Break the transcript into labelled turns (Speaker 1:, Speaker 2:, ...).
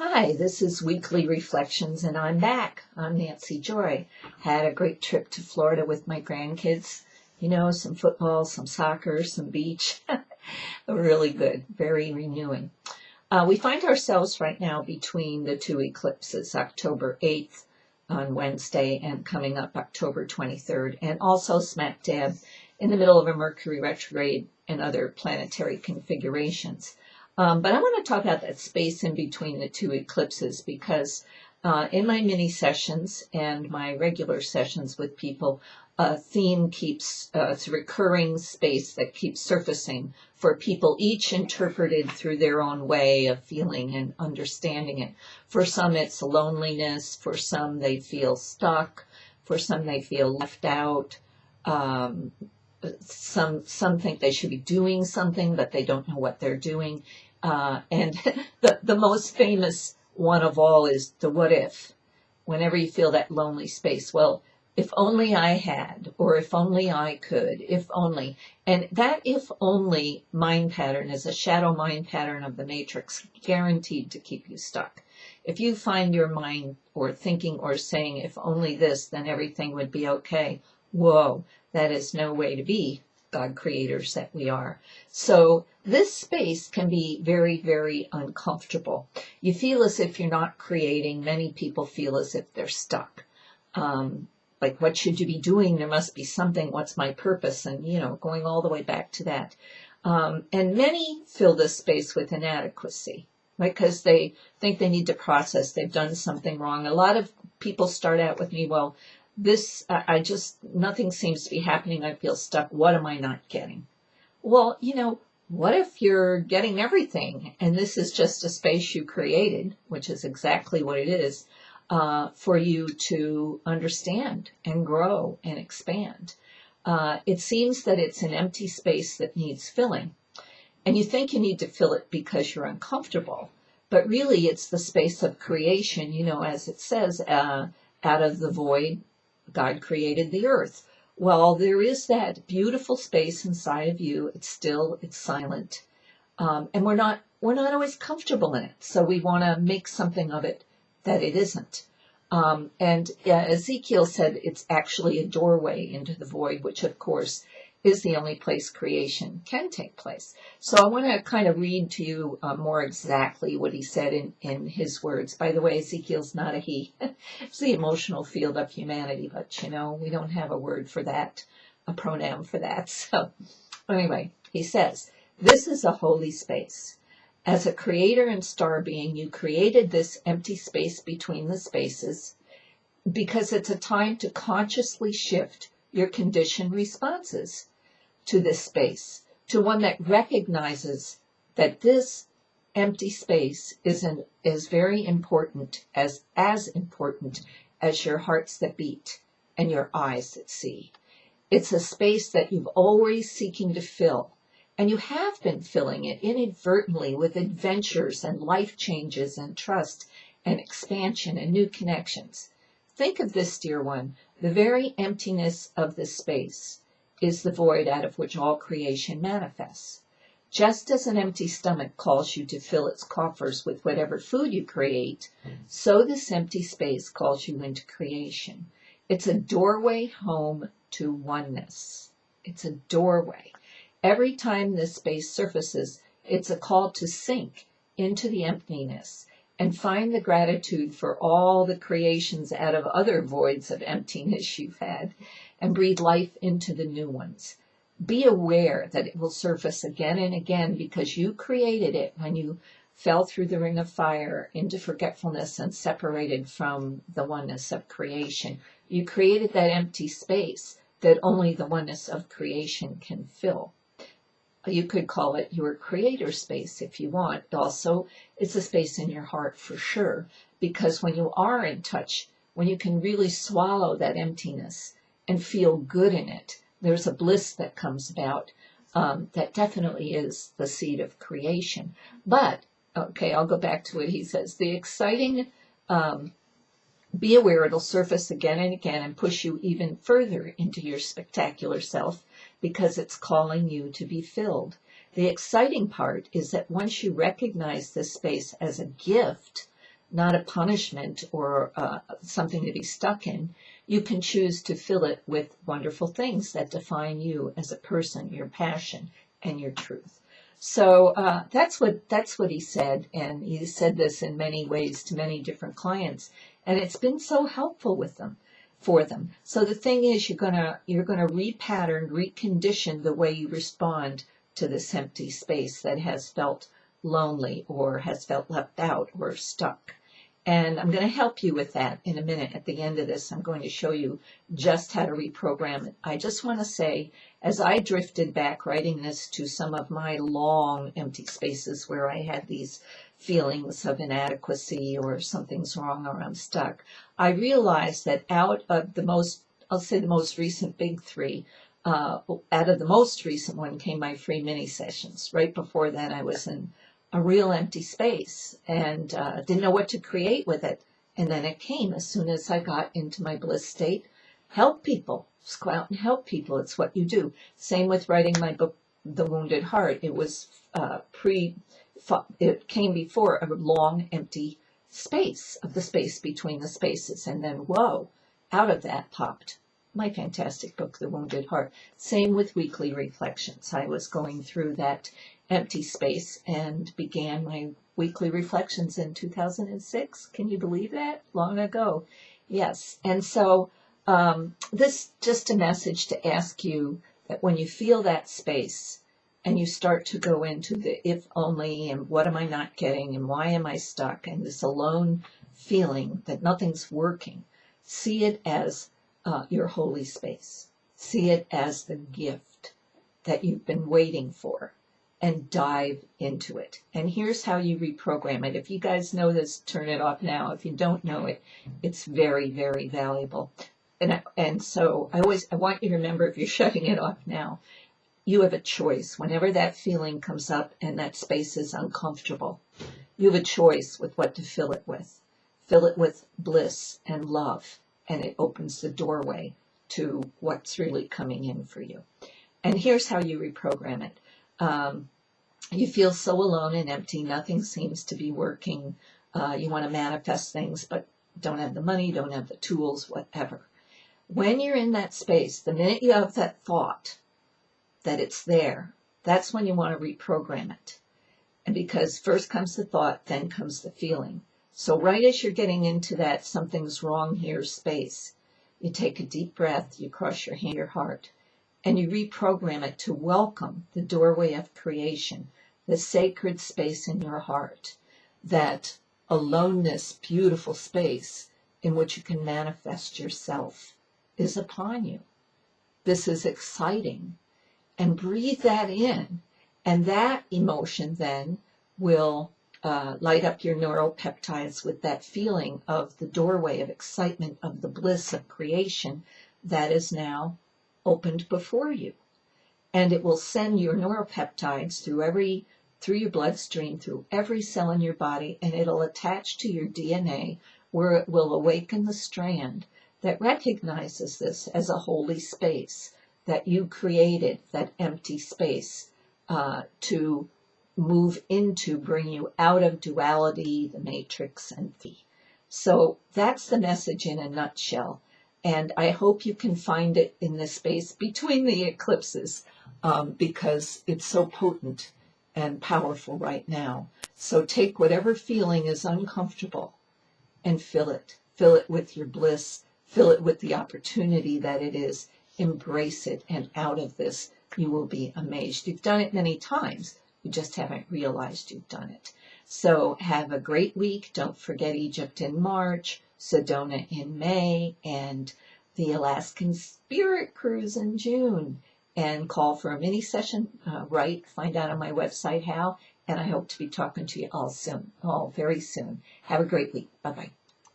Speaker 1: Hi, this is Weekly Reflections, and I'm back. I'm Nancy Joy. Had a great trip to Florida with my grandkids. You know, some football, some soccer, some beach. Really good, very renewing. We find ourselves right now between the two eclipses, October 8th on Wednesday and coming up October 23rd, and also smack dab in the middle of a Mercury Retrograde and other planetary configurations. But I want to talk about that space in between the two eclipses because in my mini sessions and my regular sessions with people, a theme keeps, it's a recurring space that keeps surfacing for people, each interpreted through their own way of feeling and understanding it. For some, it's loneliness. For some, they feel stuck. For some, they feel left out. Some think they should be doing something, but they don't know what they're doing. And the most famous one of all is the what if. Whenever you feel that lonely space, well, if only I had, or if only I could, if only. And that if only mind pattern is a shadow mind pattern of the matrix, guaranteed to keep you stuck. If you find your mind or thinking or saying, if only this, then everything would be okay. Whoa, that is no way to be God creators that we are. So this space can be very, very uncomfortable. You feel as if you're not creating. Many people feel as if they're stuck. Like, what should you be doing? There must be something. What's my purpose? And, going all the way back to that. And many fill this space with inadequacy, right? Because they think they need to process. They've done something wrong. A lot of people start out with me, well, nothing seems to be happening. I feel stuck. What am I not getting? Well, what if you're getting everything and this is just a space you created, which is exactly what it is, for you to understand and grow and expand. It seems that it's an empty space that needs filling. And you think you need to fill it because you're uncomfortable. But really, it's the space of creation, as it says, out of the void, God created the earth. Well, there is that beautiful space inside of you. It's silent. And we're not always comfortable in it. So we want to make something of it that it isn't. And Ezekiel said it's actually a doorway into the void, which of course is the only place creation can take place. So I want to kind of read to you more exactly what he said in his words. By the way, Ezekiel's not a he. It's the emotional field of humanity, but we don't have a word for that, a pronoun for that. So anyway, he says, this is a holy space. As a creator and star being, you created this empty space between the spaces because it's a time to consciously shift your conditioned responses to this space, to one that recognizes that this empty space is very important, as important as your hearts that beat and your eyes that see. It's a space that you've always seeking to fill. And you have been filling it inadvertently with adventures and life changes and trust and expansion and new connections. Think of this, dear one. The very emptiness of this space is the void out of which all creation manifests. Just as an empty stomach calls you to fill its coffers with whatever food you create, so this empty space calls you into creation. It's a doorway home to oneness. It's a doorway. Every time this space surfaces, it's a call to sink into the emptiness and find the gratitude for all the creations out of other voids of emptiness you've had and breathe life into the new ones. Be aware that it will surface again and again because you created it when you fell through the ring of fire into forgetfulness and separated from the oneness of creation. You created that empty space that only the oneness of creation can fill. You could call it your creator space if you want. Also, it's a space in your heart for sure, because when you are in touch, when you can really swallow that emptiness and feel good in it, there's a bliss that comes about that definitely is the seed of creation. But, okay, I'll go back to what he says. The exciting, be aware it'll surface again and again and push you even further into your spectacular self, because it's calling you to be filled. The exciting part is that once you recognize this space as a gift not a punishment or something to be stuck in. You can choose to fill it with wonderful things that define you as a person, your passion and your truth. So that's what he said, and he said this in many ways to many different clients, and it's been so helpful for them. So the thing is, you're gonna repattern, recondition the way you respond to this empty space that has felt lonely or has felt left out or stuck. And I'm going to help you with that in a minute. At the end of this, I'm going to show you just how to reprogram it. I just want to say, as I drifted back writing this to some of my long empty spaces where I had these feelings of inadequacy or something's wrong or I'm stuck, I realized that out of the most recent big three, out of the most recent one came my free mini sessions. Right before that, I was in a real empty space and didn't know what to create with it. And then it came as soon as I got into my bliss state. Help people. Just go out and help people. It's what you do. Same with writing my book, The Wounded Heart. It was it came before a long empty space, of the space between the spaces. And then, whoa, out of that popped my fantastic book, The Wounded Heart. Same with weekly reflections. I was going through that empty space and began my weekly reflections in 2006. Can you believe that? Long ago. Yes. And so this just a message to ask you that when you feel that space and you start to go into the if only and what am I not getting and why am I stuck and this alone feeling that nothing's working, see it as your holy space. See it as the gift that you've been waiting for and dive into it. And here's how you reprogram it. If you guys know this, turn it off now. If you don't know it, it's very, very valuable. And so I want you to remember, if you're shutting it off now, you have a choice. Whenever that feeling comes up and that space is uncomfortable, you have a choice with what to fill it with. Fill it with bliss and love, and it opens the doorway to what's really coming in for you. And here's how you reprogram it. You feel so alone and empty. Nothing seems to be working. You want to manifest things, but don't have the money, don't have the tools, whatever. When you're in that space, the minute you have that thought that it's there, that's when you want to reprogram it. And because first comes the thought, then comes the feeling. So right as you're getting into that something's wrong here space, you take a deep breath, you cross your hand, your heart, and you reprogram it to welcome the doorway of creation, the sacred space in your heart, that aloneness, beautiful space in which you can manifest yourself is upon you. This is exciting. And breathe that in. And that emotion then will light up your neuropeptides with that feeling of the doorway of excitement, of the bliss of creation that is now opened before you. And it will send your neuropeptides through your bloodstream, through every cell in your body, and it'll attach to your DNA where it will awaken the strand that recognizes this as a holy space that you created, that empty space to move into, bring you out of duality, the matrix, and so that's the message in a nutshell. And I hope you can find it in the space between the eclipses because it's so potent and powerful right now. So take whatever feeling is uncomfortable and fill it. Fill it with your bliss. Fill it with the opportunity that it is. Embrace it. And out of this, you will be amazed. You've done it many times. You just haven't realized you've done it. So have a great week. Don't forget Egypt in March, Sedona in May, and the Alaskan Spirit Cruise in June. And call for a mini session, find out on my website how, and I hope to be talking to you all very soon. Have a great week. Bye-bye.